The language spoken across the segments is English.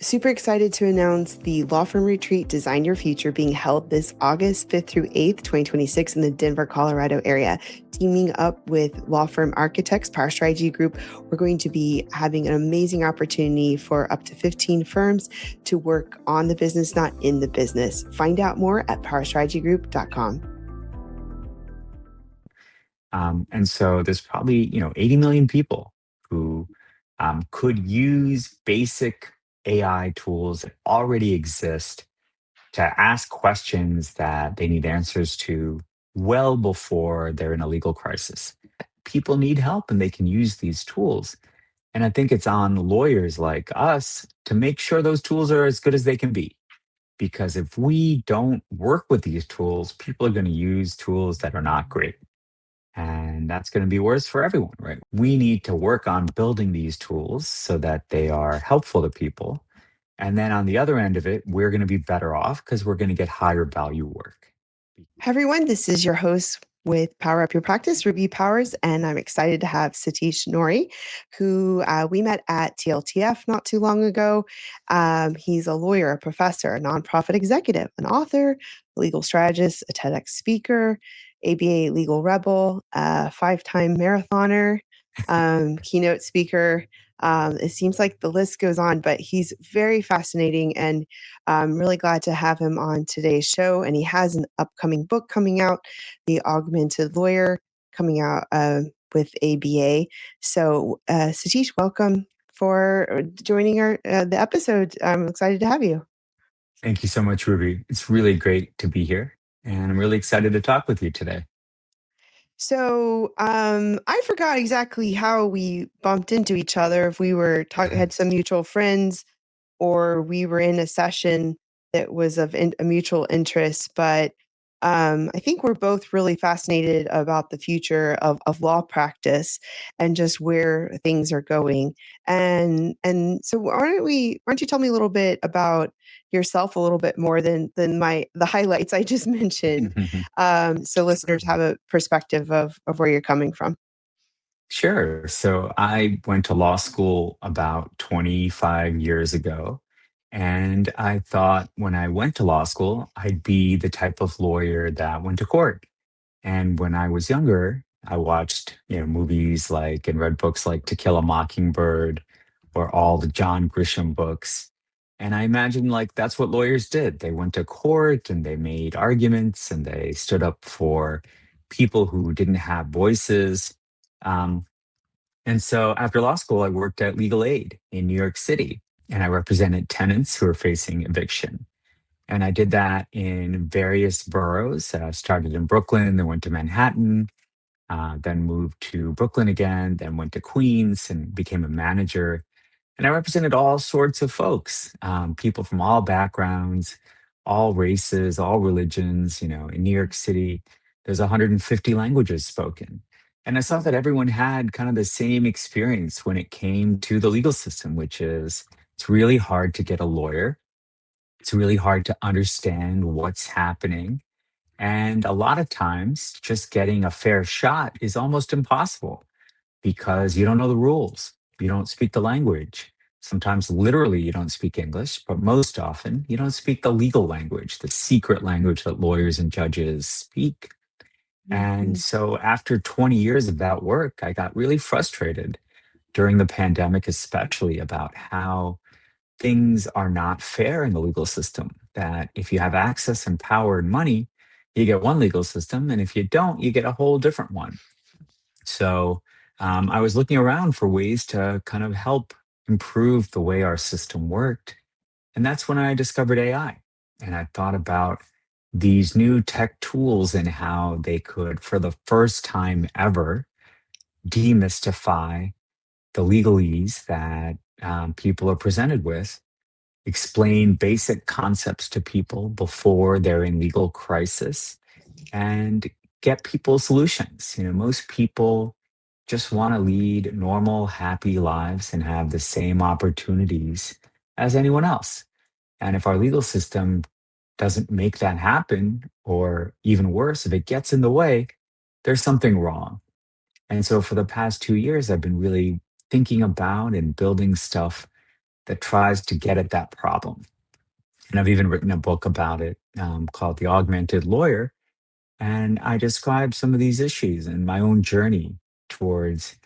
Super excited to announce the Law Firm Retreat Design Your Future being held this August 5th through 8th, 2026 in the Denver, Colorado area. Teaming up with Law Firm Architects, Power Strategy Group, we're going to be having an amazing opportunity for up to 15 firms to work on the business, not in the business. Find out more at powerstrategygroup.com. And so there's probably 80 million people who could use basic AI tools that already exist to ask questions that they need answers to well before they're in a legal crisis. People need help and they can use these tools. And I think it's on lawyers like us to make sure those tools are as good as they can be. Because if we don't work with these tools, people are going to use tools that are not great. And that's going to be worse for everyone, right? We need to work on building these tools so that they are helpful to people. And then on the other end of it, we're going to be better off because we're going to get higher value work. Hi, everyone. This is your host with Power Up Your Practice, Ruby Powers, and I'm excited to have Sateesh Nori, who we met at TLTF not too long ago. He's a lawyer, a professor, a nonprofit executive, an author, a legal strategist, a TEDx speaker, ABA legal rebel, a five-time marathoner, keynote speaker. It seems like the list goes on, but he's very fascinating, and I'm really glad to have him on today's show. And he has an upcoming book coming out, The Augmented Lawyer, coming out with ABA. So, Satish, welcome for joining the episode. I'm excited to have you. Thank you so much, Ruby. It's really great to be here. And I'm really excited to talk with you today. So, I forgot exactly how we bumped into each other. If we were had some mutual friends, or we were in a session that was of a mutual interest. But I think we're both really fascinated about the future of law practice and just where things are going. And so why don't you tell me a little bit about yourself, a little bit more than the highlights I just mentioned, so listeners have a perspective of where you're coming from. Sure. So I went to law school about 25 years ago. And I thought when I went to law school, I'd be the type of lawyer that went to court. And when I was younger, I watched, movies like and read books like To Kill a Mockingbird or all the John Grisham books. And I imagined like that's what lawyers did. They went to court and they made arguments and they stood up for people who didn't have voices. Um, and so after law school, I worked at Legal Aid in New York City and I represented tenants who were facing eviction. And I did that in various boroughs. Started in Brooklyn, then went to Manhattan, then moved to Brooklyn again, then went to Queens and became a manager. And I represented all sorts of folks, people from all backgrounds, all races, all religions. In New York City, there's 150 languages spoken. And I saw that everyone had kind of the same experience when it came to the legal system, which is it's really hard to get a lawyer. It's really hard to understand what's happening. And a lot of times, just getting a fair shot is almost impossible because you don't know the rules. You don't speak the language. Sometimes, literally, you don't speak English, but most often, you don't speak the legal language, the secret language that lawyers and judges speak. And Mhm. so, after 20 years of that work, I got really frustrated during the pandemic, especially about how things are not fair in the legal system. That if you have access and power and money, you get one legal system. And if you don't, you get a whole different one. So I was looking around for ways to kind of help improve the way our system worked. And that's when I discovered AI. And I thought about these new tech tools and how they could, for the first time ever, demystify the legalese that people are presented with, explain basic concepts to people before they're in legal crisis, and get people solutions. Most people just want to lead normal, happy lives and have the same opportunities as anyone else. And if our legal system doesn't make that happen, or even worse, if it gets in the way, there's something wrong. And so for the past 2 years, I've been really thinking about and building stuff that tries to get at that problem. And I've even written a book about it called The Augmented Lawyer. And I describe some of these issues and my own journey towards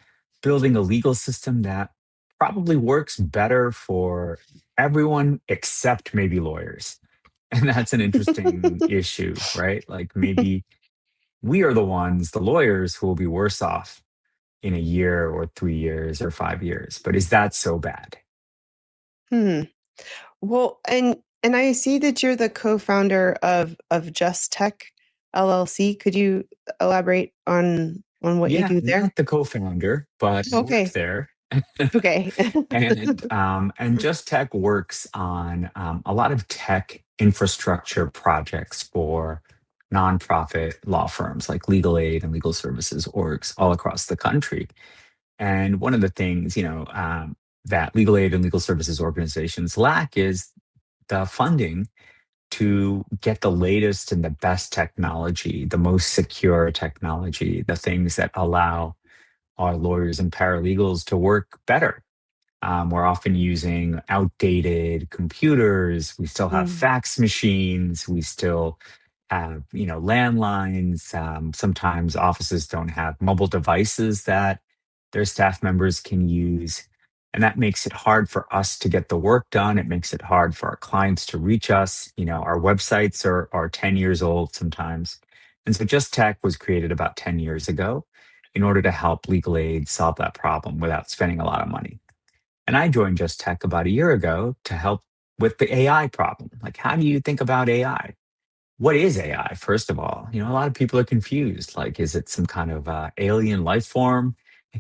building a legal system that probably works better for everyone except maybe lawyers. And that's an interesting issue, right? Like maybe we are the ones, the lawyers, who will be worse off in a year or 3 years or 5 years. But is that so bad? Hmm. Well, and I see that you're the co-founder of Just Tech LLC. Could you elaborate on what you Yeah, do there? not the co-founder, but I work Okay. there. Okay. And Just Tech works on a lot of tech infrastructure projects for nonprofit law firms like legal aid and legal services orgs all across the country. And one of the things, that legal aid and legal services organizations lack is the funding to get the latest and the best technology, the most secure technology, the things that allow our lawyers and paralegals to work better. We're often using outdated computers. We still have Mm, fax machines. We still have, landlines. Sometimes offices don't have mobile devices that their staff members can use. And that makes it hard for us to get the work done. It makes it hard for our clients to reach us. Our websites are 10 years old sometimes. And so Just Tech was created about 10 years ago in order to help legal aid solve that problem without spending a lot of money. And I joined Just Tech about a year ago to help with the AI problem. Like, how do you think about AI? What is AI, first of all? A lot of people are confused. Like, is it some kind of alien life form?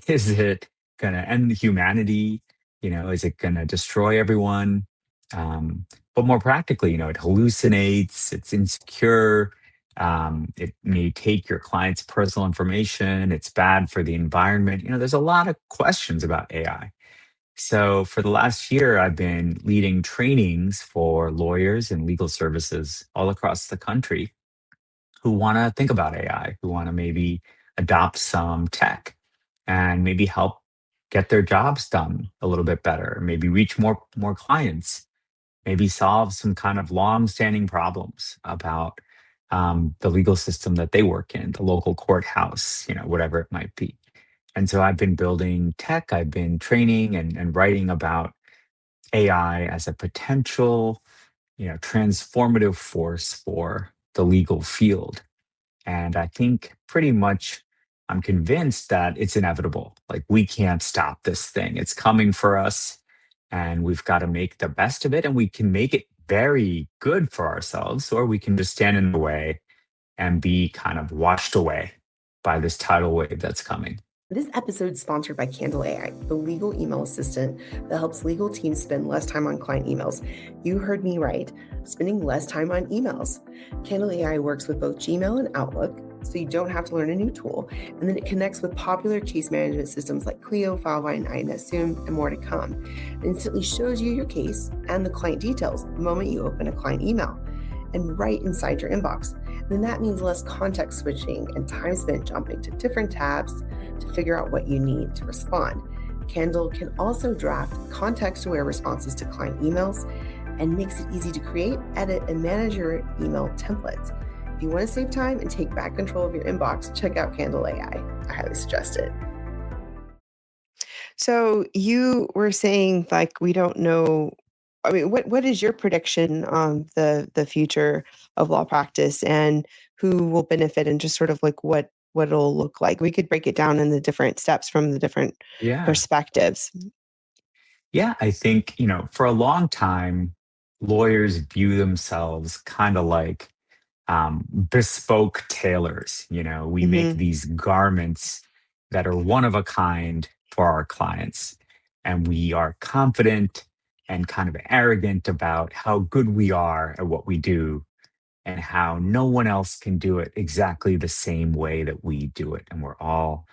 Is it going to end humanity? Is it going to destroy everyone? But more practically, it hallucinates, it's insecure, it may take your client's personal information, it's bad for the environment. There's a lot of questions about AI. So for the last year, I've been leading trainings for lawyers and legal services all across the country who want to think about AI, who want to maybe adopt some tech and maybe help get their jobs done a little bit better, maybe reach more clients, maybe solve some kind of long-standing problems about the legal system that they work in, the local courthouse, whatever it might be. And so I've been building tech, I've been training and writing about AI as a potential, transformative force for the legal field. And I think pretty much I'm convinced that it's inevitable. Like, we can't stop this thing. It's coming for us, and we've got to make the best of it. And we can make it very good for ourselves, or we can just stand in the way and be kind of washed away by this tidal wave that's coming. This episode is sponsored by Candle AI, the legal email assistant that helps legal teams spend less time on client emails. You heard me right, spending less time on emails. Candle AI works with both Gmail and Outlook, so you don't have to learn a new tool. And then it connects with popular case management systems like Clio, Filevine, INSSoom, and more to come. It instantly shows you your case and the client details the moment you open a client email and right inside your inbox. Then that means less context switching and time spent jumping to different tabs to figure out what you need to respond. Candle can also draft context-aware responses to client emails and makes it easy to create, edit, and manage your email templates. If you want to save time and take back control of your inbox, check out Candle AI. I highly suggest it. So you were saying like we don't know. I mean, what is your prediction on the future of law practice and who will benefit and just sort of like what it'll look like? We could break it down in the different steps from the different Yeah. perspectives. Yeah, I think, for a long time, lawyers view themselves kind of like bespoke tailors. We make Hmm. these garments that are one of a kind for our clients. And we are confident and kind of arrogant about how good we are at what we do and how no one else can do it exactly the same way that we do it. And we're all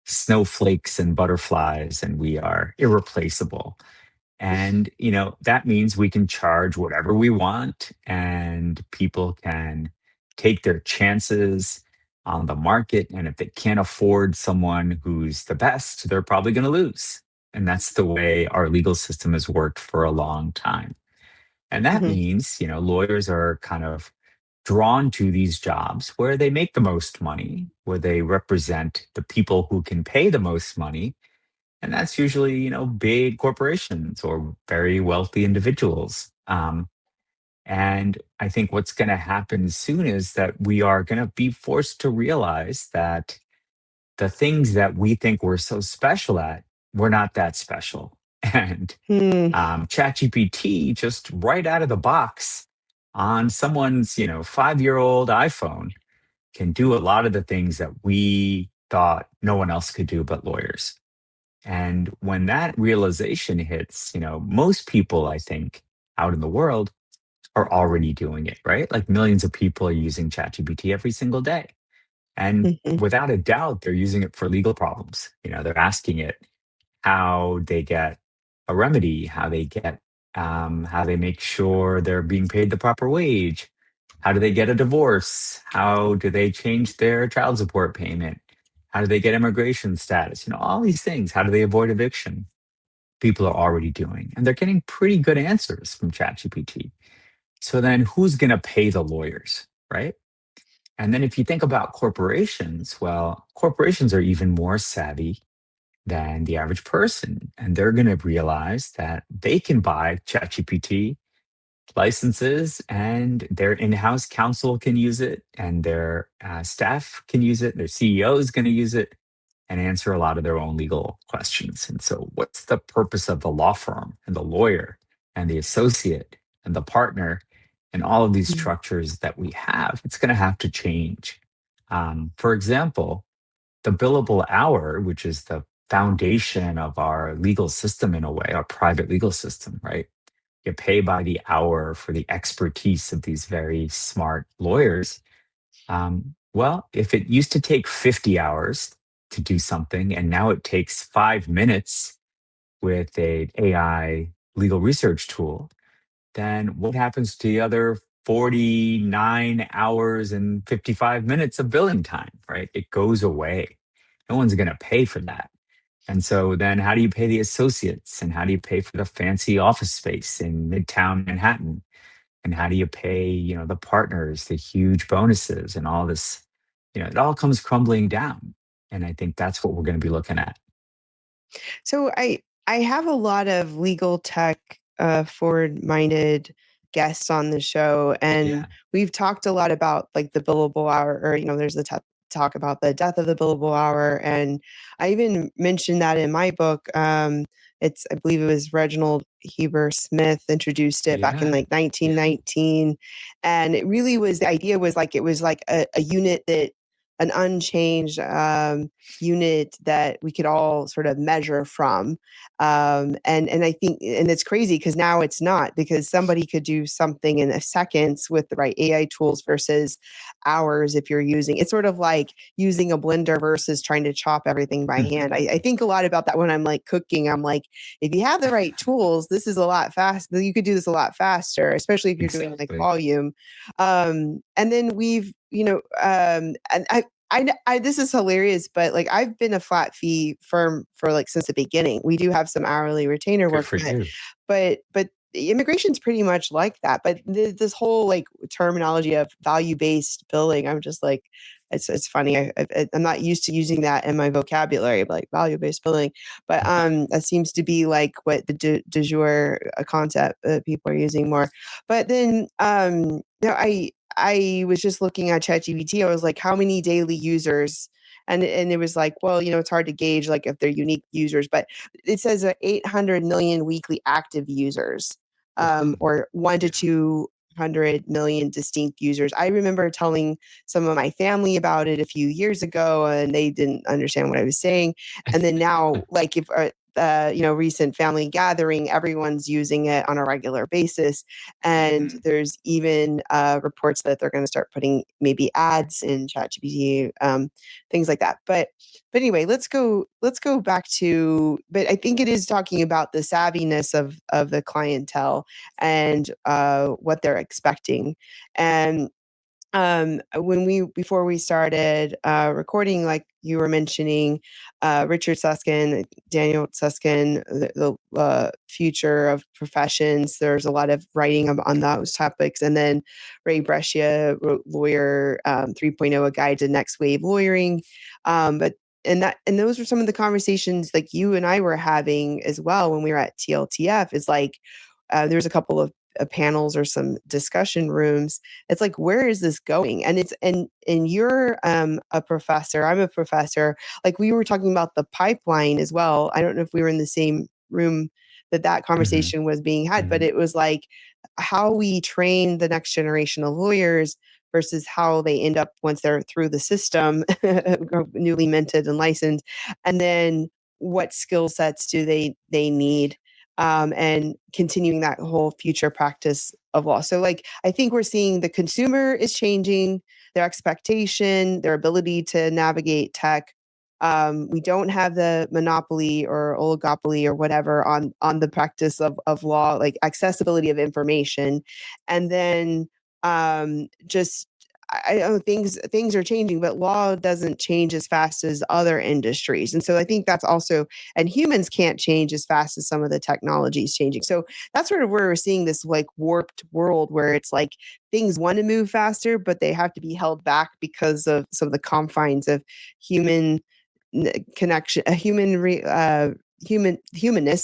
snowflakes and butterflies and we are irreplaceable. And, that means we can charge whatever we want and people can take their chances on the market. And if they can't afford someone who's the best, they're probably going to lose. And that's the way our legal system has worked for a long time. And that Mhm. means, lawyers are kind of drawn to these jobs where they make the most money, where they represent the people who can pay the most money. And that's usually, big corporations or very wealthy individuals. And I think what's going to happen soon is that we are going to be forced to realize that the things that we think we're so special at, we're not that special. And Hmm. ChatGPT, just right out of the box on someone's, 5-year-old iPhone, can do a lot of the things that we thought no one else could do but lawyers. And when that realization hits, most people, I think, out in the world are already doing it, right? Like millions of people are using ChatGPT every single day. And Mhm. without a doubt, they're using it for legal problems. They're asking it how they get a remedy, how they make sure they're being paid the proper wage, how do they get a divorce, how do they change their child support payment, how do they get immigration status, all these things. How do they avoid eviction? People are already doing, and they're getting pretty good answers from ChatGPT. So then who's going to pay the lawyers, right? And then if you think about corporations, well, corporations are even more savvy than the average person. And they're going to realize that they can buy ChatGPT licenses and their in house counsel can use it and their staff can use it. Their CEO is going to use it and answer a lot of their own legal questions. And so, what's the purpose of the law firm and the lawyer and the associate and the partner and all of these Mhm. structures that we have? It's going to have to change. For example, the billable hour, which is the foundation of our legal system in a way, our private legal system, right? You pay by the hour for the expertise of these very smart lawyers. Well, if it used to take 50 hours to do something, and now it takes 5 minutes with a AI legal research tool, then what happens to the other 49 hours and 55 minutes of billing time, right? It goes away. No one's going to pay for that. And so then how do you pay the associates and how do you pay for the fancy office space in Midtown Manhattan? And how do you pay, the partners, the huge bonuses and all this, it all comes crumbling down. And I think that's what we're going to be looking at. So I have a lot of legal tech forward-minded guests on the show, and Yeah. we've talked a lot about like the billable hour, or there's the talk about the death of the billable hour, and I even mentioned that in my book. I believe it was Reginald Heber Smith introduced it back in Yeah. like Yeah. 1919, and it really was the idea was like it was like a unit that an unchanged unit that we could all sort of measure from. And I think, and it's crazy because now it's not, because somebody could do something in a seconds with the right AI tools versus hours if you're using. It's sort of like using a blender versus trying to chop everything by hand. I think a lot about that when I'm like cooking. I'm like, if you have the right tools, this is a lot faster. You could do this a lot faster, especially if you're doing like Exactly. volume. And then and this is hilarious, but like I've been a flat fee firm for like since the beginning. We do have some hourly retainer Good work, for you. but immigration's pretty much like that. But this whole like terminology of value based billing, I'm just like, it's funny. I'm not used to using that in my vocabulary, like value based billing. But that seems to be like what the du jour concept that people are using more. But then no, I was just looking at ChatGPT. I was like, how many daily users? And it was like, well, it's hard to gauge like if they're unique users, but it says 800 million weekly active users, Wow. or one to Yeah. 200 million distinct users. I remember telling some of my family about it a few years ago, and they didn't understand what I was saying. And then now, like if recent family gathering, everyone's using it on a regular basis, and Mhm. there's even reports that they're going to start putting maybe ads in ChatGPT, things like that. But anyway, let's go back to. But I think it is talking about the savviness of the clientele and what they're expecting, and Before we started recording, like you were mentioning, Richard Susskind, Daniel Susskind, the future of professions. There's a lot of writing on those topics, and then Ray Brescia wrote Lawyer 3.0, a guide to next wave lawyering. But and those were some of the conversations like you and I were having as well when we were at TLTF. Is like there's a couple of panels or some discussion rooms. It's like, where is this going? And you're a professor, I'm a professor. Like we were talking about the pipeline as well. I don't know if we were in the same room that Mhm, conversation was being had, but mhm. it was like how we train the next generation of lawyers versus how they end up once they're through the system, newly minted and licensed, and then what skill sets do they need, and continuing that whole future practice of law. So, like, I think we're seeing the consumer is changing, their expectation, their ability to navigate tech. We don't have the monopoly or oligopoly or whatever on the practice of law, like accessibility of information, and then just I know things are changing, but law doesn't change as fast as other industries, and so I think that's also, and humans can't change as fast as some of the technology is changing. So that's sort of where we're seeing this like warped world where it's like things want to move faster, but they have to be held back because of some of the confines of human connection, a humanness,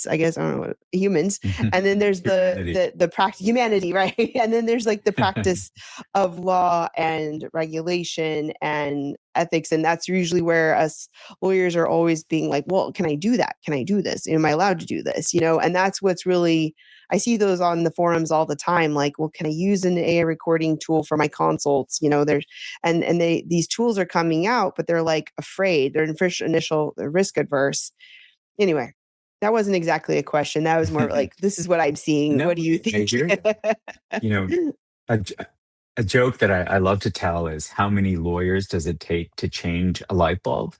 I guess. I don't know what humans. And then there's Humanity. the practice humanity, right? And then there's like the practice of law and regulation and ethics. And that's usually where us lawyers are always being like, well, can I do that? Can I do this? Am I allowed to do this? And that's what's really, I see those on the forums all the time. Like, well, can I use an AI recording tool for my consults? There's, and these tools are coming out, but they're like afraid. They're initial risk adverse. Anyway, that wasn't exactly a question. That was more like, this is what I'm seeing. No, What do you I think? hear you. You know, a j a joke that I love to tell is, "How many lawyers does it take to change a light bulb?"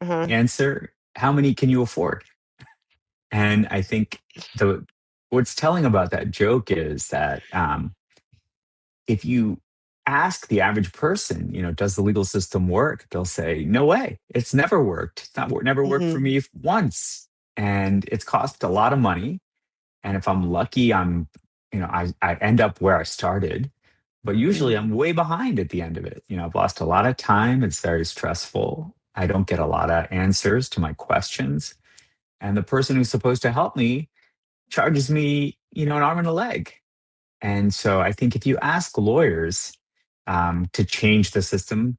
Uh-huh. Answer, "How many can you afford?" And I think the what's telling about that joke is that, if you ask the average person, "Does the legal system work?" They'll say, "No way. It's never worked. It's not never worked for Mhm. me once, and it's cost a lot of money, and if I'm lucky, I end up where I started, but usually I'm Mhm. way behind at the end of it. I've lost a lot of time. It's very stressful. I don't get a lot of answers to my questions. And the person who's supposed to help me charges me, an arm and a leg." And so I think if you ask lawyers to change the system,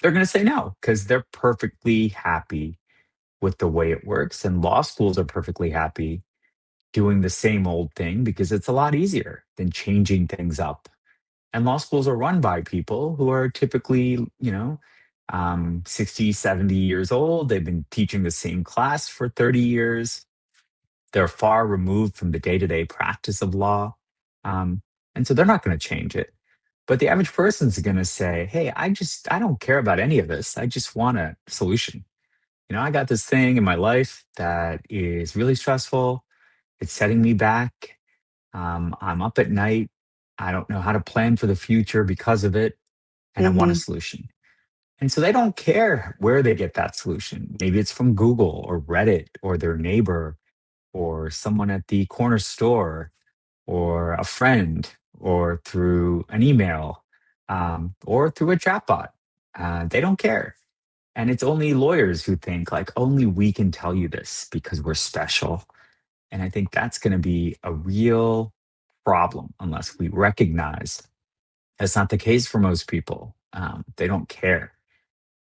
they're going to say no because they're perfectly happy with the way it works. And law schools are perfectly happy doing the same old thing because it's a lot easier than changing things up. And law schools are run by people who are typically, 60, 70 years old. They've been teaching the same class for 30 years. They're far removed from the day to day practice of law. Um, and so they're not going to change it. But the average person's going to say, "Hey, I don't care about any of this. I just want a solution. I got this thing in my life that is really stressful. It's setting me back. I'm up at night. I don't know how to plan for the future because of it, and I want a Mhm. solution." And so they don't care where they get that solution. Maybe it's from Google or Reddit or their neighbor or someone at the corner store or a friend or through an email, or through a chatbot. They don't care. And it's only lawyers who think like only we can tell you this because we're special. And I think that's going to be a real problem unless we recognize that's not the case for most people. They don't care.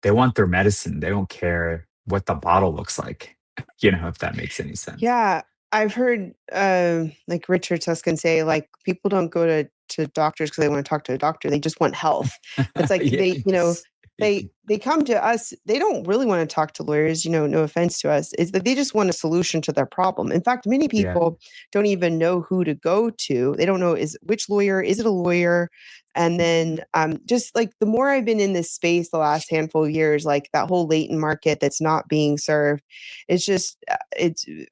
They want their medicine. They don't care what the bottle looks like, if that makes any sense. Yeah, I've heard, like Richard Susskind say, like people don't go to doctors because they want to talk to a doctor. They just want health. It's like they, Yes. they come to us, they don't really want to talk to lawyers, no offense to us, is that they just want a solution to their problem. In fact, many Yeah. people don't even know who to go to. They don't know which lawyer, is it a lawyer? And then just like the more I've been in this space the last handful of years, like that whole latent market that's not being served, it's just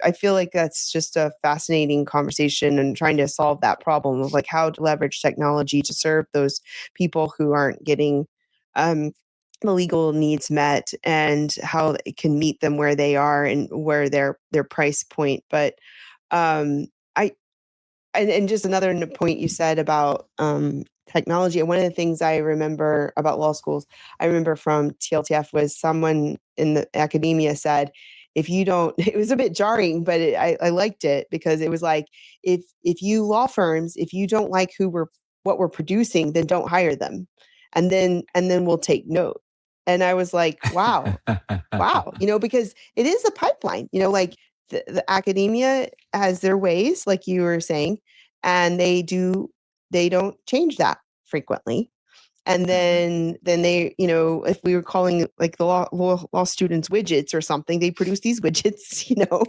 I feel like that's just a fascinating conversation and trying to solve that problem of like how to leverage technology to serve those people who aren't getting um, the legal needs met and how it can meet them where they are and where their price point. But I and just another point you said about technology. And one of the things I remember about law schools, I remember from TLTF was someone in the academia said, if you don't, it was a bit jarring, but I liked it because it was like, if you law firms, if you don't like what we're producing, then don't hire them, and then we'll take note. And I was like, wow, because it is a pipeline, like the academia has their ways, like you were saying, and they don't change that frequently. And then they, if we were calling like the law students widgets or something, they produce these widgets,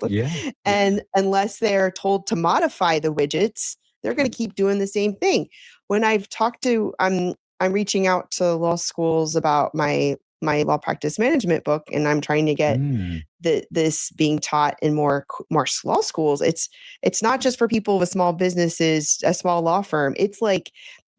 Yeah. and unless they're told to modify the widgets, they're going to keep doing the same thing. When I've talked to, I'm reaching out to law schools about my law practice management book, and I'm trying to get Mm, this being taught in more law schools. It's not just for people with small businesses, a small law firm. It's like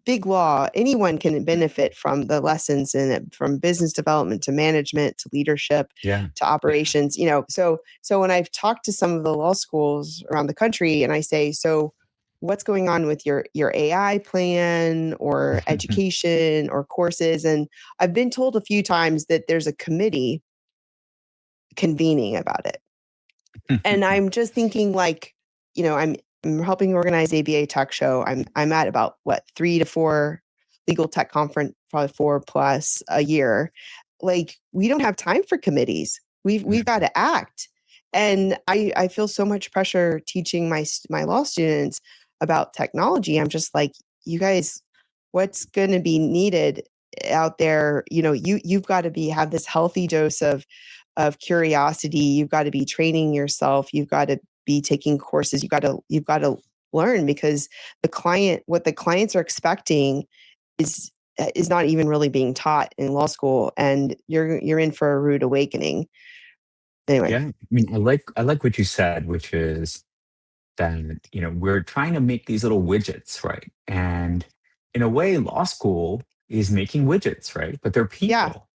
big law. Anyone can benefit from the lessons in it, from business development to management to leadership yeah. to operations. So when I've talked to some of the law schools around the country, and I say, so what's going on with your AI plan or education or courses? And I've been told a few times that there's a committee convening about it. And I'm just thinking like, I'm helping organize ABA Tech Show. I'm at about what 3 to 4 legal tech conference, probably 4+ a year. Like we don't have time for committees. We've got to act. And I feel so much pressure teaching my law students about technology. I'm just like, you guys, what's going to be needed out there? You've got to have this healthy dose of curiosity. You've got to be training yourself. You've got to be taking courses. You've got to learn, because what the clients are expecting is not even really being taught in law school, and you're in for a rude awakening. Anyway. Yeah. I mean, I like what you said, which is that, we're trying to make these little widgets, right? And in a way, law school is making widgets, right? But they're Yeah, people.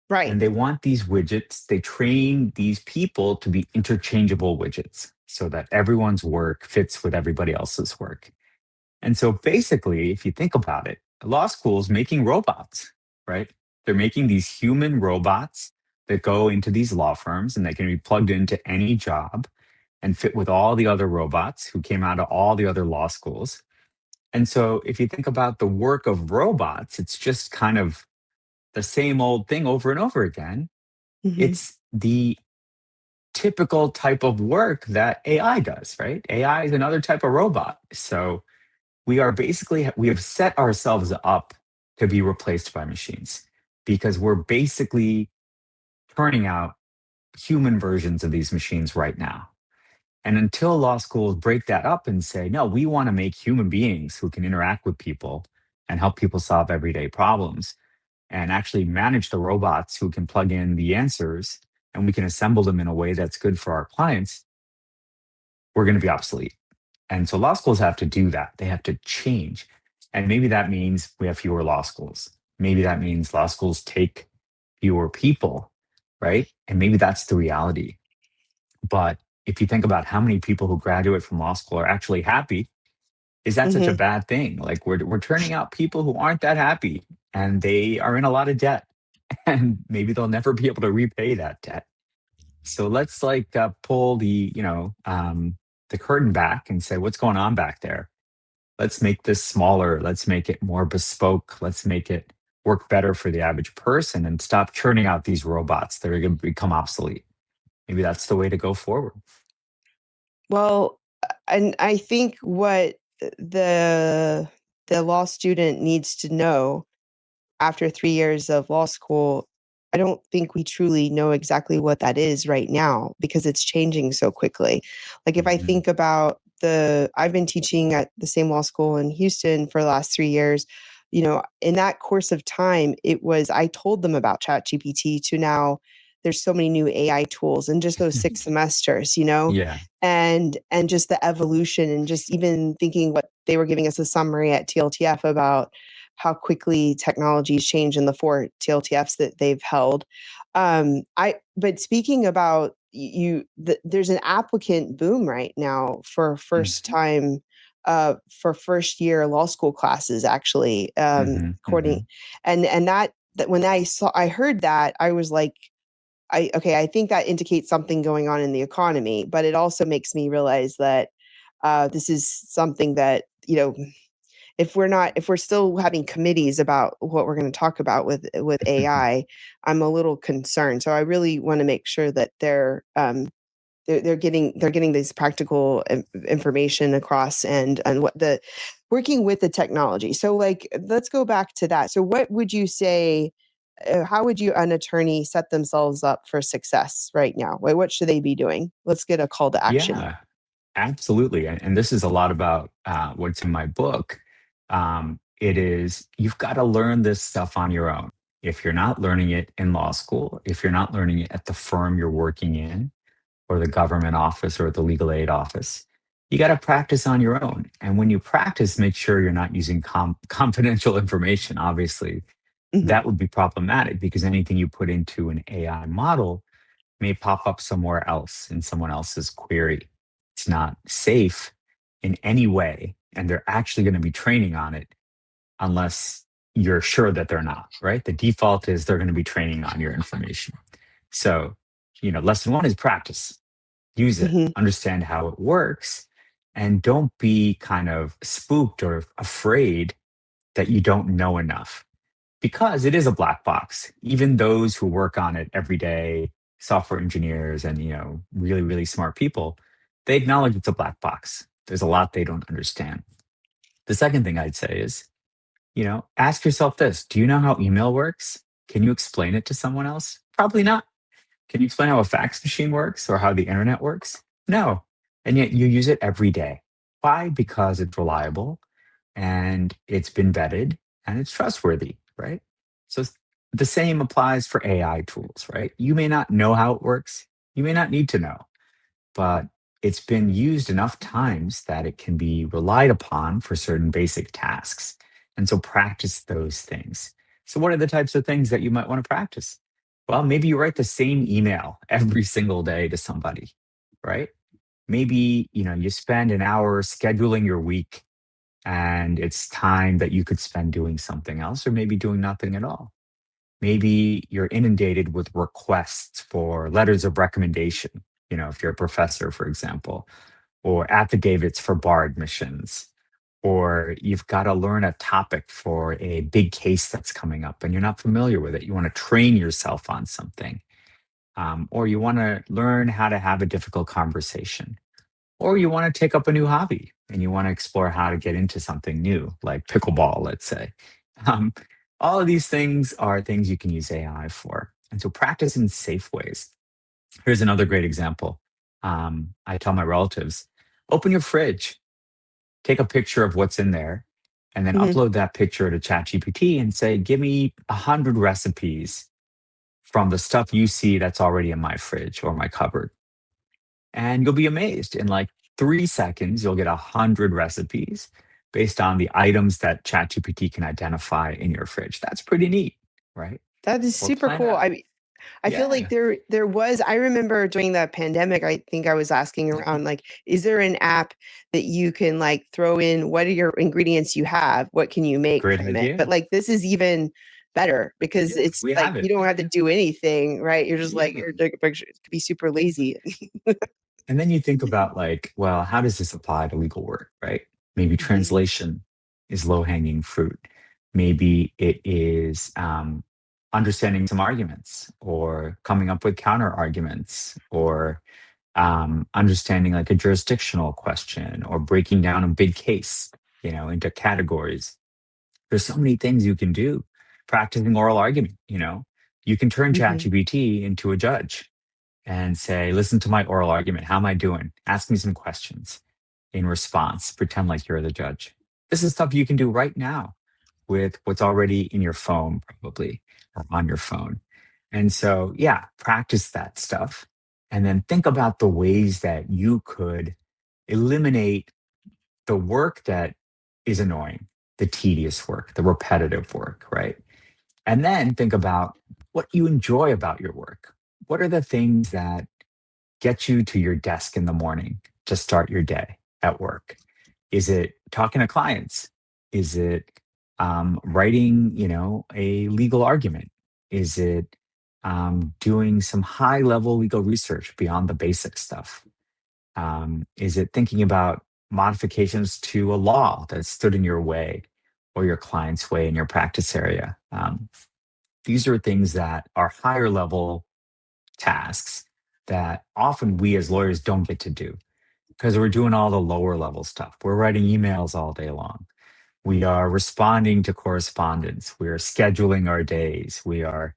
right. And they want these widgets, they train these people to be interchangeable widgets so that everyone's work fits with everybody else's work. And so basically, if you think about it, law school's making robots, right? They're making these human robots that go into these law firms and they can be plugged into any job and fit with all the other robots who came out of all the other law schools. And so if you think about the work of robots, it's just kind of the same old thing over and over again. Hmm. It's the typical type of work that AI does, right? AI is another type of robot. So we have set ourselves up to be replaced by machines because we're basically turning out human versions of these machines right now. And until law schools break that up and say, no, we want to make human beings who can interact with people and help people solve everyday problems and actually manage the robots who can plug in the answers and we can assemble them in a way that's good for our clients, we're going to be obsolete. And so law schools have to do that. They have to change. And maybe that means we have fewer law schools. Maybe that means law schools take fewer people, right? And maybe that's the reality. But if you think about how many people who graduate from law school are actually happy, is that such a Hmm. bad thing? Like we're turning out people who aren't that happy and they are in a lot of debt and maybe they'll never be able to repay that debt. So let's like pull the curtain back and say, what's going on back there? Let's make this smaller. Let's make it more bespoke. Let's make it work better for the average person and stop churning out these robots that are going to become obsolete. Maybe that's the way to go forward. Well, and I think what the the law student needs to know after 3 years of law school I don't think we truly know exactly what that is right now because it's changing so quickly. Like if I Mhm. think about I've been teaching at the same law school in Houston for the last 3 years. In that course of time, I told them about ChatGPT to now there's so many new AI tools in just those 6 semesters, Yeah. and just the evolution and just even thinking what they were giving us a summary at TLTF about how quickly technologies change in the 4 TLTFs that they've held. But speaking about there's an applicant boom right now for Mhm. for first year law school classes, actually, Mhm. according, Mhm. and that when I heard that, I was like, I think that indicates something going on in the economy, but it also makes me realize that this is something that, if we're still having committees about what we're going to talk about with AI, I'm a little concerned. So I really want to make sure that they're getting this practical information across, and what the working with the technology. So, like, let's go back to that. So what would you say, how would you an attorney set themselves up for success right now? What should they be doing? Let's get a call to action. Yeah. Absolutely. And this is a lot about what's in my book. It is, you've got to learn this stuff on your own. If you're not learning it in law school, if you're not learning it at the firm you're working in, or the government office or the legal aid office, you got to practice on your own. And when you practice, make sure you're not using confidential information. Obviously, Hmm. that would be problematic because anything you put into an AI model may pop up somewhere else in someone else's query. It's not safe in any way, and they're actually going to be training on it unless you're sure that they're not, right? The default is they're going to be training on your information. So, lesson one is practice, use it, Hmm. understand how it works, and don't be kind of spooked or afraid that you don't know enough because it is a black box. Even those who work on it every day, software engineers and really really smart people, they acknowledge it's a black box. There's a lot they don't understand. The second thing I'd say is, ask yourself this: do you know how email works? Can you explain it to someone else? Probably not. Can you explain how a fax machine works or how the internet works? No. And yet you use it every day. Why? Because it's reliable and it's been vetted and it's trustworthy, right? So the same applies for AI tools, right? You may not know how it works. You may not need to know, but it's been used enough times that it can be relied upon for certain basic tasks. And so practice those things. So, what are the types of things that you might want to practice? Well, maybe you write the same email every single day to somebody, right? Maybe, you spend an hour scheduling your week and it's time that you could spend doing something else or maybe doing nothing at all. Maybe you're inundated with requests for letters of recommendation, if you're a professor, for example, or affidavits for bar admissions, or you've got to learn a topic for a big case that's coming up and you're not familiar with it. You want to train yourself on something, or you want to learn how to have a difficult conversation, or you want to take up a new hobby and you want to explore how to get into something new, like pickleball, let's say. Um, all of these things are things you can use AI for. And so practice in safe ways. Here's another great example. I tell my relatives, open your fridge, take a picture of what's in there, and then Hmm. upload that picture to ChatGPT and say, give me 100 recipes from the stuff you see that's already in my fridge or my cupboard. And you'll be amazed. In like 3 seconds, you'll get 100 recipes based on the items that ChatGPT can identify in your fridge. That's pretty neat, right? That is Or super plan cool. a, I feel like yeah, there was, I remember during the pandemic, I think I was asking around, like, is there an app that you can, like, throw in what are your ingredients you have? What can you make great from it? But, idea. like, this is even better because Yeah, it's we like have it. you don't have to do anything, right? You're just like, Yeah. here, take a picture. It could be super lazy. And then you think about, like, well, how does this apply to legal work, right? Maybe Mhm. translation is low hanging fruit. Maybe it is understanding some arguments or coming up with counter arguments or understanding like a jurisdictional question or breaking down a big case, into categories. There's so many things you can do. Practicing oral argument, You can turn Mhm. ChatGPT into a judge and say, listen to my oral argument. How am I doing? Ask me some questions in response. Pretend like you're the judge. This is stuff you can do right now with what's already in your phone, probably, or on your phone. And so, yeah, practice that stuff. And then think about the ways that you could eliminate the work that is annoying, the tedious work, the repetitive work, right? And then think about what you enjoy about your work. What are the things that get you to your desk in the morning to start your day at work? Is it talking to clients? Is it writing, a legal argument? Is it doing some high level legal research beyond the basic stuff? Is it thinking about modifications to a law that stood in your way or your client's way in your practice area? These are things that are higher level tasks that often we as lawyers don't get to do because we're doing all the lower level stuff. We're writing emails all day long. We are responding to correspondence. We are scheduling our days. We are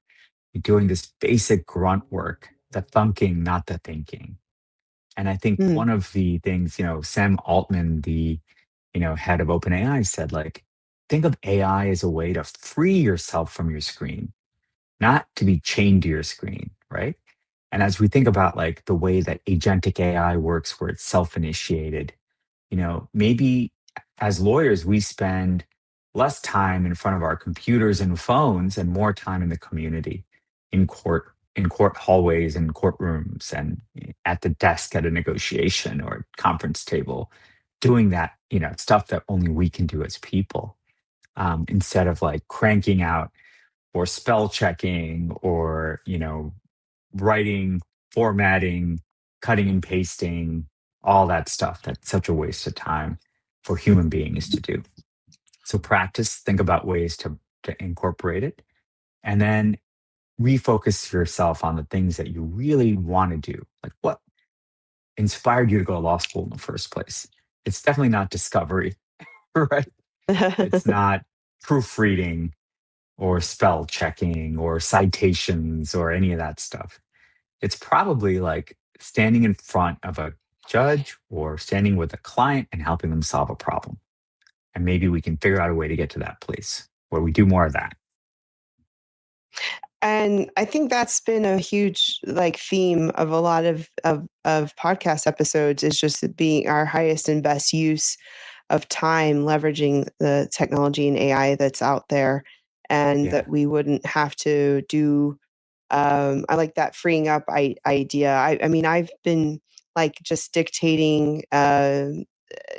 doing this basic grunt work, the thunking, not the thinking. And I think Mm. one of the things, Sam Altman, the head of OpenAI, said, like, think of AI as a way to free yourself from your screen, not to be chained to your screen, right? And as we think about like the way that agentic AI works, where it's self-initiated, maybe as lawyers, we spend less time in front of our computers and phones and more time in the community, in court hallways and courtrooms and at the desk at a negotiation or conference table, doing that, stuff that only we can do as people, instead of like cranking out or spell checking or, writing, formatting, cutting and pasting, all that stuff. That's such a waste of time for human beings to do. So practice, think about ways to incorporate it, and then refocus yourself on the things that you really want to do. Like what inspired you to go to law school in the first place? It's definitely not discovery, right? It's not proofreading or spell checking or citations or any of that stuff. It's probably like standing in front of a judge or standing with a client and helping them solve a problem. And maybe we can figure out a way to get to that place where we do more of that. And I think that's been a huge like theme of a lot of podcast episodes is just it being our highest and best use of time leveraging the technology and AI that's out there and Yeah. that we wouldn't have to do I like that freeing up idea. I mean, I've been like just dictating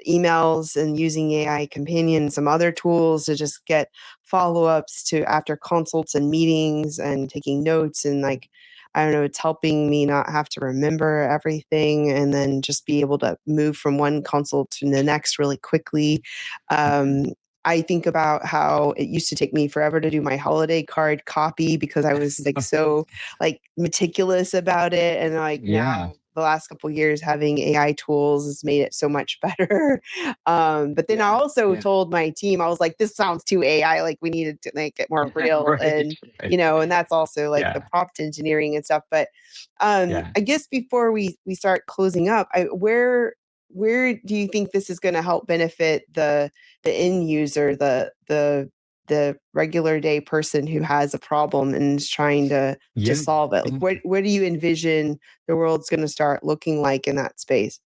emails and using AI Companion and some other tools to just get follow-ups to after consults and meetings and taking notes and like I don't know, it's helping me not have to remember everything and then just be able to move from one consult to the next really quickly. Um, I think about how it used to take me forever to do my holiday card copy because I was like so like meticulous about it and like Yeah. now the last couple years having AI tools has made it so much better. But then I Yeah. also Yeah. told my team, I was like, this sounds too AI, like we needed to make it more real. Right. And, Right. and that's also like the Yeah. prompt engineering and stuff. But Yeah. I guess before we start closing up, where do you think this is going to help benefit the end user, the regular day person who has a problem and is trying to Yeah. solve it? Like Yeah. what do you envision the world's going to start looking like in that space?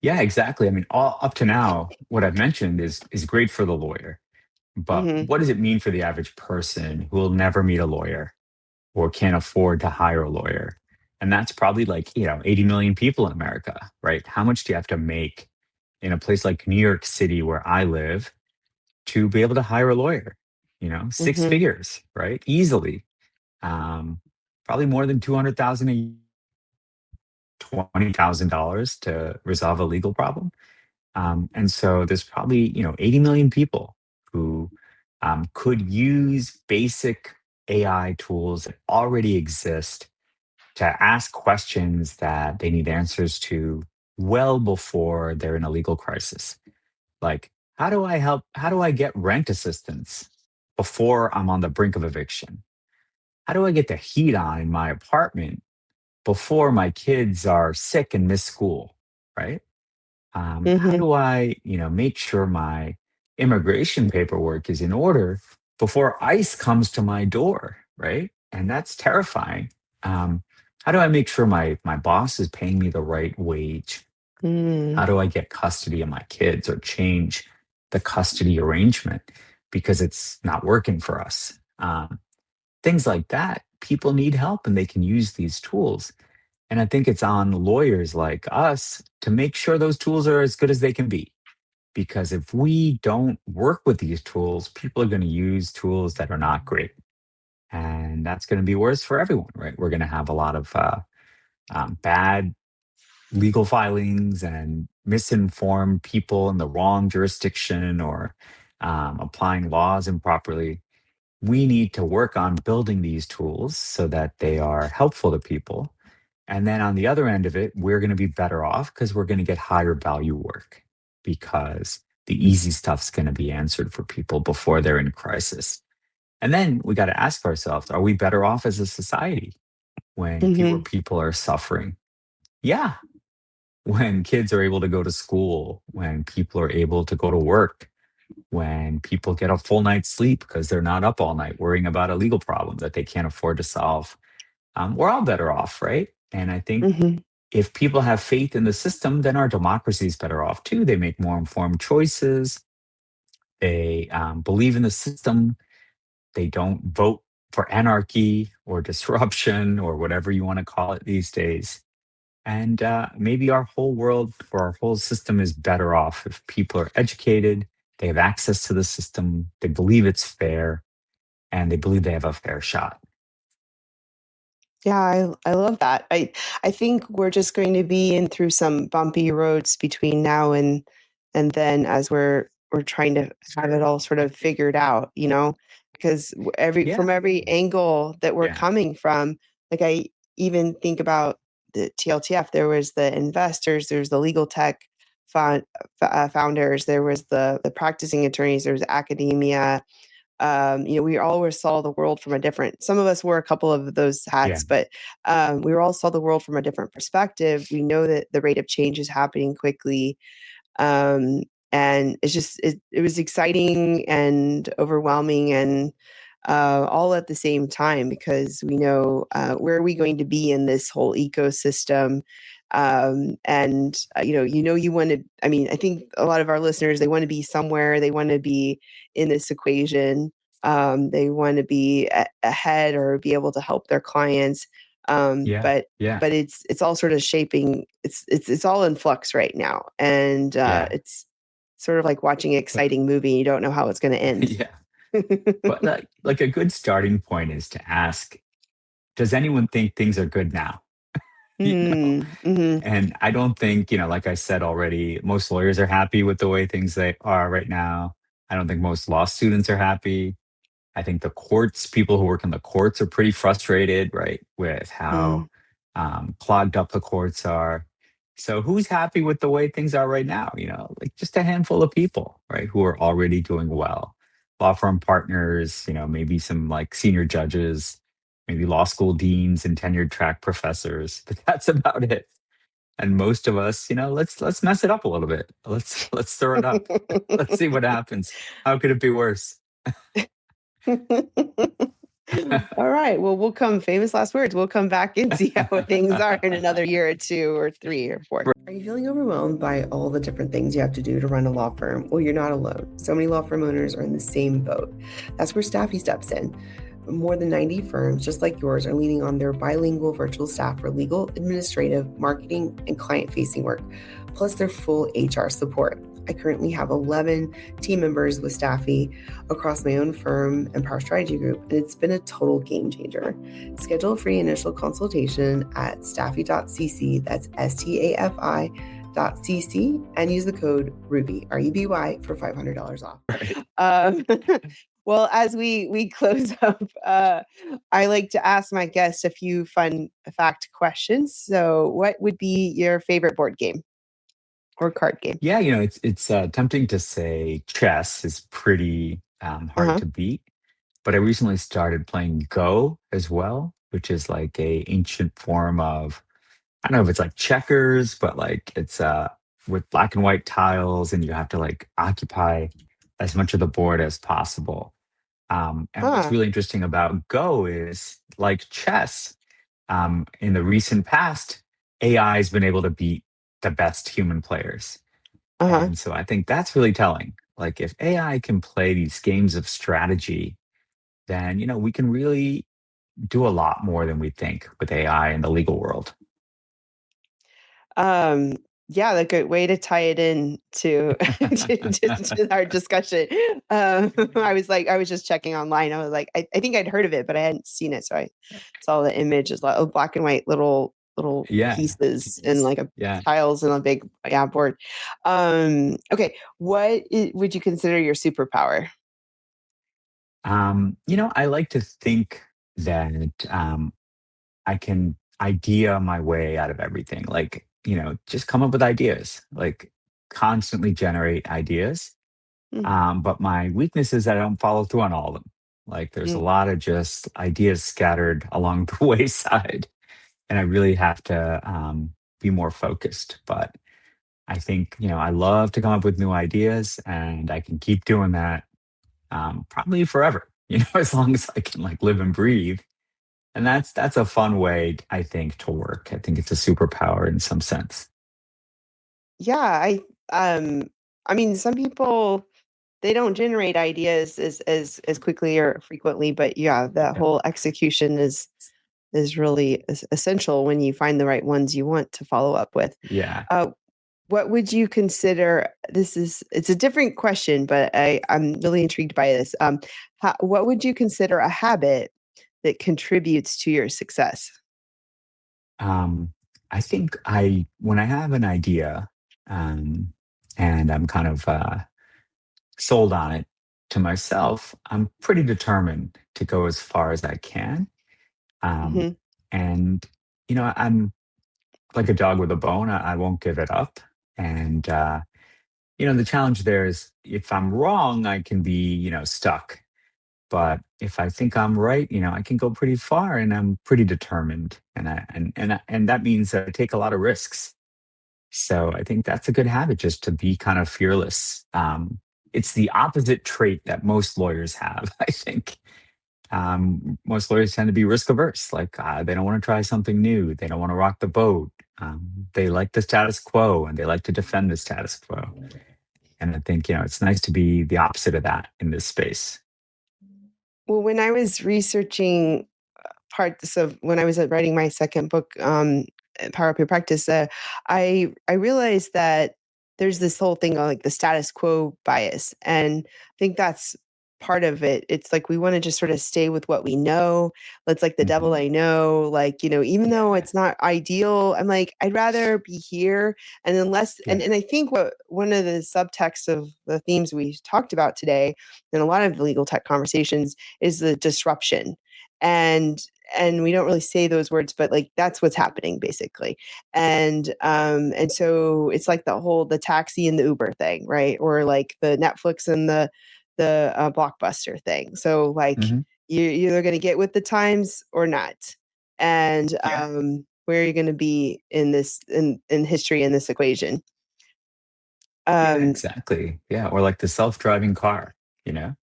Yeah, exactly. I mean, all up to now, what I've mentioned is great for the lawyer. But Mhm. what does it mean for the average person who will never meet a lawyer or can't afford to hire a lawyer? And that's probably like, 80 million people in America, right? How much do you have to make in a place like New York City where I live to be able to hire a lawyer? Six Mhm. figures, right? Easily. Um, Probably more than 200,000 a year, $20,000 to resolve a legal problem. And so there's probably, 80 million people who could use basic AI tools that already exist to ask questions that they need answers to well before they're in a legal crisis. Like, how do I get rent assistance before I'm on the brink of eviction? how do I get the heat on in my apartment before my kids are sick and miss school, right? How Mhm. do I, make sure my immigration paperwork is in order before ICE comes to my door, right? And that's terrifying. How do I make sure my boss is paying me the right wage? How Mm. do I get custody of my kids or change the custody arrangement because it's not working for us? Things like that. People need help and they can use these tools. And I think it's on lawyers like us to make sure those tools are as good as they can be. Because if we don't work with these tools, people are going to use tools that are not great. And that's going to be worse for everyone, right? We're going to have a lot of bad legal filings and misinformed people in the wrong jurisdiction or applying laws improperly. We need to work on building these tools so that they are helpful to people. And then on the other end of it, we're going to be better off because we're going to get higher value work because the easy stuff's going to be answered for people before they're in crisis. And then we got to ask ourselves, are we better off as a society when fewer Mhm. people are suffering? Yeah, when kids are able to go to school, when people are able to go to work, when people get a full night's sleep because they're not up all night worrying about a legal problem that they can't afford to solve, we're all better off, right? And I think Mhm. if people have faith in the system, then our democracy is better off too. They make more informed choices. They believe in the system. They don't vote for anarchy or disruption or whatever you want to call it these days. And maybe our whole world or our whole system is better off if people are educated, they have access to the system, they believe it's fair, and they believe they have a fair shot. Yeah, I love that. I think we're just going to be in through some bumpy roads between now and then as we're trying to have it all sort of figured out, because Yeah. from every angle that we're Yeah. coming from, like I even think about the TLTF, there was the investors, there's the legal tech founders, there was the practicing attorneys, there was academia, we always saw the world from a different, some of us wore a couple of those Yeah. hats, but we all saw the world from a different perspective. We know that the rate of change is happening quickly. um, and it was exciting and overwhelming and all at the same time because we know where are we going to be in this whole ecosystem. And you want to, I mean, I think a lot of our listeners, they want to be somewhere, they want to be in this equation. They want to be ahead or be able to help their clients. Yeah. But Yeah. it's all sort of shaping. It's all in flux right now, and Yeah. it's sort of like watching an But exciting movie. You don't know how it's going to end. yeah. But like a good starting point is to ask, does anyone think things are good now? You know? Mm, mhm, And I don't think, like I said already, most lawyers are happy with the way things they are right now. I don't think most law students are happy. I think the courts, people who work in the courts are pretty frustrated, right, with how mm. clogged up the courts are. So who's happy with the way things are right now? Like just a handful of people, right, who are already doing well. Law firm partners, maybe some like senior judges, maybe law school deans and tenured track professors, but that's about it. And most of us, let's mess it up a little bit. Let's throw it up. Let's see what happens. How could it be worse? All right. Well, we'll come famous last words. We'll come back and see how things are in another year or two or three or four. Are you feeling overwhelmed by all the different things you have to do to run a law firm? Well, you're not alone. So many law firm owners are in the same boat. That's where Staffy steps in. More than 90 firms, just like yours, are leaning on their bilingual virtual staff for legal, administrative, marketing, and client facing work, plus their full HR support. I currently have 11 team members with Staffy across my own firm and Power Strategy Group, and it's been a total game changer. Schedule a free initial consultation at staffy.cc, that's STAFI.cc, and use the code RUBY, RUBY, for $500 off. Right. Um, well, as we close up, I like to ask my guests a few fun fact questions. So, what would be your favorite board game or card game? Yeah, it's tempting to say chess is pretty hard Uh-huh. to beat, But I recently started playing Go as well, which is like a ancient form of, I don't know if it's like checkers, but like it's with black and white tiles, and you have to like occupy as much of the board as possible. And what's Huh. really interesting about Go is like chess. In the recent past, AI has been able to beat the best human players. Uh-huh. And so I think that's really telling. Like if AI can play these games of strategy, then we can really do a lot more than we think with AI in the legal world. Um, yeah, the good way to tie it in to to our discussion. I was just checking online. I was like, I think I'd heard of it, but I hadn't seen it. So I saw the image as like black and white little Yeah. pieces and like a Yeah. tiles and a big board. Okay, would you consider your superpower? I like to think that I can idea my way out of everything. Like, just come up with ideas, like constantly generate ideas. Mm, But my weakness is that I don't follow through on all of them. Like, there's a mm. lot of just ideas scattered along the wayside, and I really have to be more focused. But I think, I love to come up with new ideas, and I can keep doing that probably forever, as long as I can like live and breathe. And that's a fun way, I think, to work. I think it's a superpower in some sense. Yeah, um I mean some people they don't generate ideas as quickly or frequently, but yeah, the Yep. whole execution is really essential when you find the right ones you want to follow up with. Yeah. Uh, what would you consider? It's a different question, but I'm really intrigued by this. What would you consider a habit that contributes to your success? Um, I think when I have an idea, um, and I'm kind of sold on it to myself, I'm pretty determined to go as far as I can. Um, Hmm. and I'm like a dog with a bone. I won't give it up. And the challenge there is if I'm wrong, I can be stuck. But if I think I'm right, I can go pretty far, and I'm pretty determined, and that means that I take a lot of risks. So I think that's a good habit, just to be kind of fearless. It's the opposite trait that most lawyers have, I think. Most lawyers tend to be risk averse, like they don't want to try something new, they don't want to rock the boat. They like the status quo, and they like to defend the status quo. And I think it's nice to be the opposite of that in this space. Well, when I was researching parts of when I was writing my second book, Power Up Your Practice, I realized that there's this whole thing on like the status quo bias, and I think that's part of it. It's like we want to just sort of stay with what we know. Let's like the devil Mhm. I know, like even though Yeah, it's not ideal, I'm like I'd rather be here. And unless, yeah. and I think what one of the subtexts of the themes we talked about today, in a lot of legal tech conversations, is the disruption and we don't really say those words, but like that's what's happening basically. And so it's like the taxi and the Uber thing, right? Or like the Netflix and the Blockbuster thing. So like Mhm. you're either going to get with the times or not. And Yeah. where are you going to be in this in history in this equation? Yeah, um exactly. Yeah, or like the self-driving car, you know?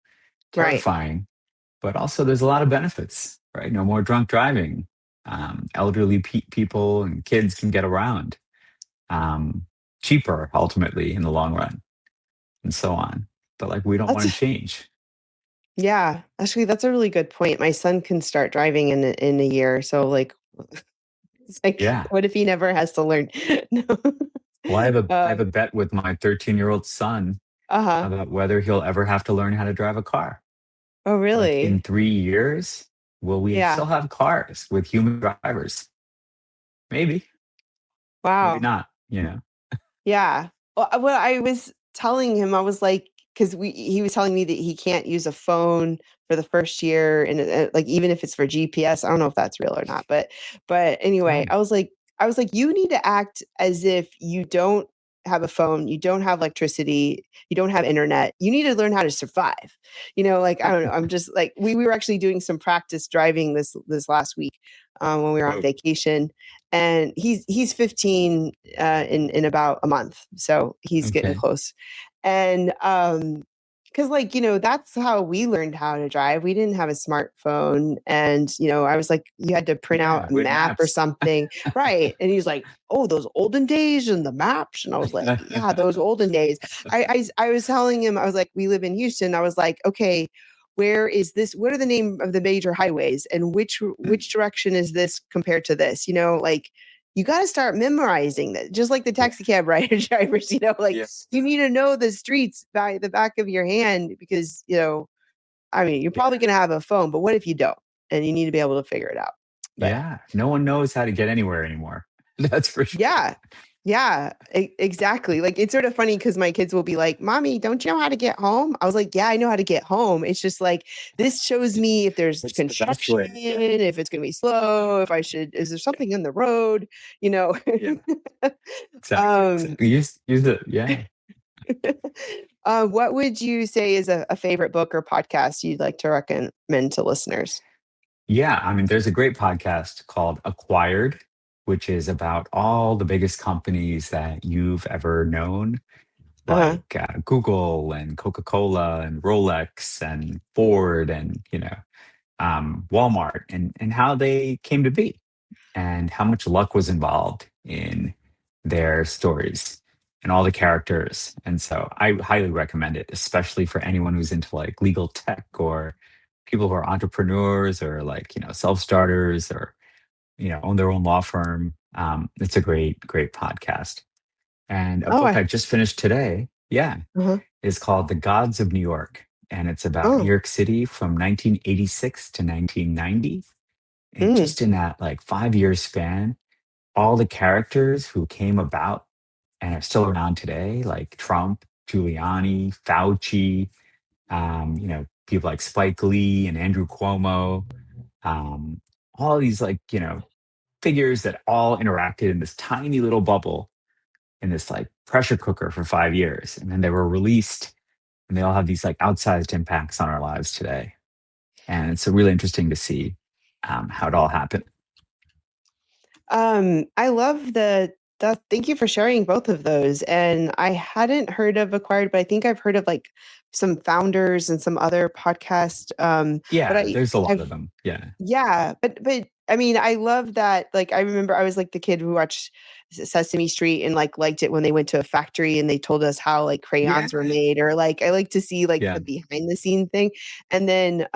right. Terrifying, but also there's a lot of benefits, right? No more drunk driving. Elderly people and kids can get around. Um, Cheaper ultimately in the long run, and so on. But like we don't That's want to change. Yeah, actually, that's a really good point. My son can start driving in a year, so like, it's like, Yeah. what if he never has to learn? No. Well, I have a Um, bet with my 13-year-old son uh-huh. about whether he'll ever have to learn how to drive a car. Oh, Like in really? 3 years, will we still Yeah. have cars with human drivers? Maybe, maybe Wow. not. Yeah. Well, I was telling him, I was like, because he was telling me that he can't use a phone for the first year, and like even if it's for GPS, I don't know if that's real or not, but anyway, Oh, I was like, you need to act as if you don't have a phone, you don't have electricity, you don't have internet, you need to learn how to survive. Like, I don't know, I'm just like, we were actually doing some practice driving this last week, when we were on Oh, vacation, and he's 15 in about a month, so he's getting okay. close. And because, like, that's how we learned how to drive. We didn't have a smartphone, and I was like, you had to print out Yeah, a with map or maps. something, right? And he's like, oh, those olden days and the maps. And I was like, yeah, those olden days. I was telling him, I was like, we live in Houston. I was like, okay, where is this? What are the name of the major highways, and which direction is this compared to this? Like, you got to start memorizing that, just like the Yeah. taxi cab rider drivers. Like, Yes. you need to know the streets by the back of your hand, because I mean, you're Yeah. probably going to have a phone, but what if you don't? And you need to be able to figure it out. But Yeah. No one knows how to get anywhere anymore. That's for sure. yeah. Yeah, exactly. Like, it's sort of funny because my kids will be like, "Mommy, don't you know how to get home?" I was like, "Yeah, I know how to get home. It's just like, this shows me if there's What's the best construction, way? Yeah. if it's going to be slow, if is there something in the road, you know?" Yeah. Exactly. um, Exactly. Use it. Yeah. what would you say is a favorite book or podcast you'd like to recommend to listeners? Yeah. I mean, there's a great podcast called Acquired, which is about all the biggest companies that you've ever known, Uh-huh. like Google and Coca-Cola and Rolex and Ford and, Walmart, and how they came to be and how much luck was involved in their stories and all the characters. And so I highly recommend it, especially for anyone who's into like legal tech or people who are entrepreneurs or like, self-starters or, own their own law firm. It's a great, great podcast. And a Oh, book I just finished today, yeah, uh-huh. is called The Gods of New York. And it's about New Oh, York City from 1986 to 1990. And mm. just in that like 5 year span, all the characters who came about and are still around today, like Trump, Giuliani, Fauci, people like Spike Lee and Andrew Cuomo, um, all these like, figures that all interacted in this tiny little bubble in this like pressure cooker for 5 years. And then they were released and they all have these like outsized impacts on our lives today. And it's really interesting to see how it all happened. I love the thank you for sharing both of those. And I hadn't heard of Acquired, but I think I've heard of like some founders and some other podcast. But Yeah, there's a lot I've of them. Yeah. Yeah, but I mean, I love that. Like, I remember I was like the kid who watched Sesame Street and like liked it when they went to a factory and they told us how like Yeah. crayons were made, or like I like to see like Yeah. the behind the scene thing. And then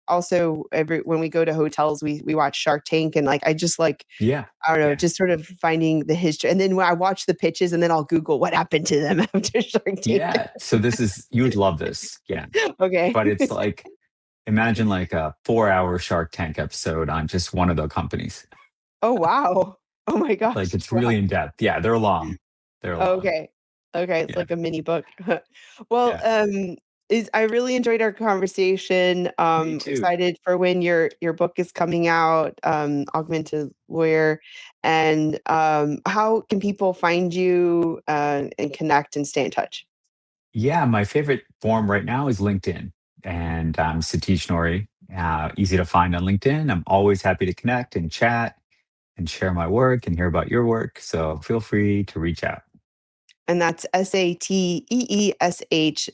also every when we go to hotels, we watch Shark Tank, and like I just like, Yeah. I don't know, Yeah. just sort of finding the history. And then when I watch the pitches, and then I'll Google what happened to them after Shark Tank. Yeah. So you would love this. Yeah. Okay. But it's like, imagine like a 4 hour Shark Tank episode on just one of the companies. Oh wow. Oh my Like gosh. it's Wow. really in depth. Yeah. They're long. They're long. Okay. Okay, it's Yeah. like a mini book. Well, Yeah. I really enjoyed our conversation. Me too. Excited for when your book is coming out, Augmented Lawyer, and how can people find you and connect and stay in touch? Yeah. My favorite form right now is LinkedIn. And I'm Satish Nori. Easy to find on LinkedIn. I'm always happy to connect and chat and share my work and hear about your work. So feel free to reach out. And that's Sateesh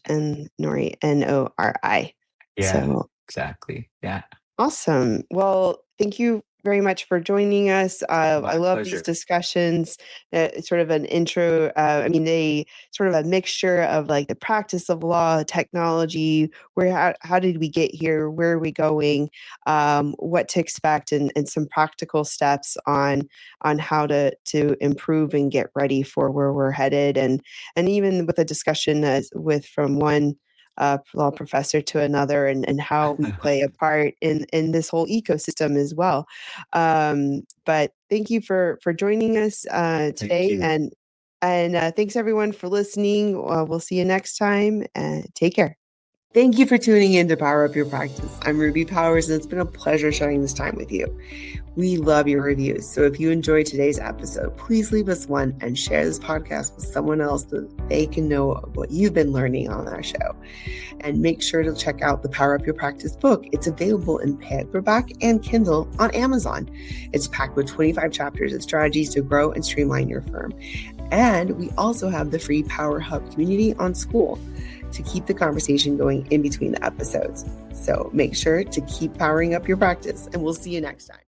and Nori, Nori. Yeah, So exactly. Yeah. awesome. Well, thank you very much for joining us. I My love these pleasure. discussions. It's sort of an intro. I mean, they sort of a mixture of like the practice of law, technology. How did we get here? Where are we going? What to expect, and some practical steps on how to improve and get ready for where we're headed. And even with a discussion as with from one law professor to another, and how we play a part in this whole ecosystem as well. But thank you for joining us Thank today, you. and thanks everyone for listening. We'll see you next time. Take care. Thank you for tuning in to Power Up Your Practice. I'm Ruby Powers, and it's been a pleasure sharing this time with you. We love your reviews, so if you enjoyed today's episode, please leave us one and share this podcast with someone else so that they can know what you've been learning on our show. And make sure to check out the Power Up Your Practice book. It's available in paperback and Kindle on Amazon. It's packed with 25 chapters of strategies to grow and streamline your firm. And we also have the free Power Hub community on School to keep the conversation going in between the episodes. So make sure to keep powering up your practice, and we'll see you next time.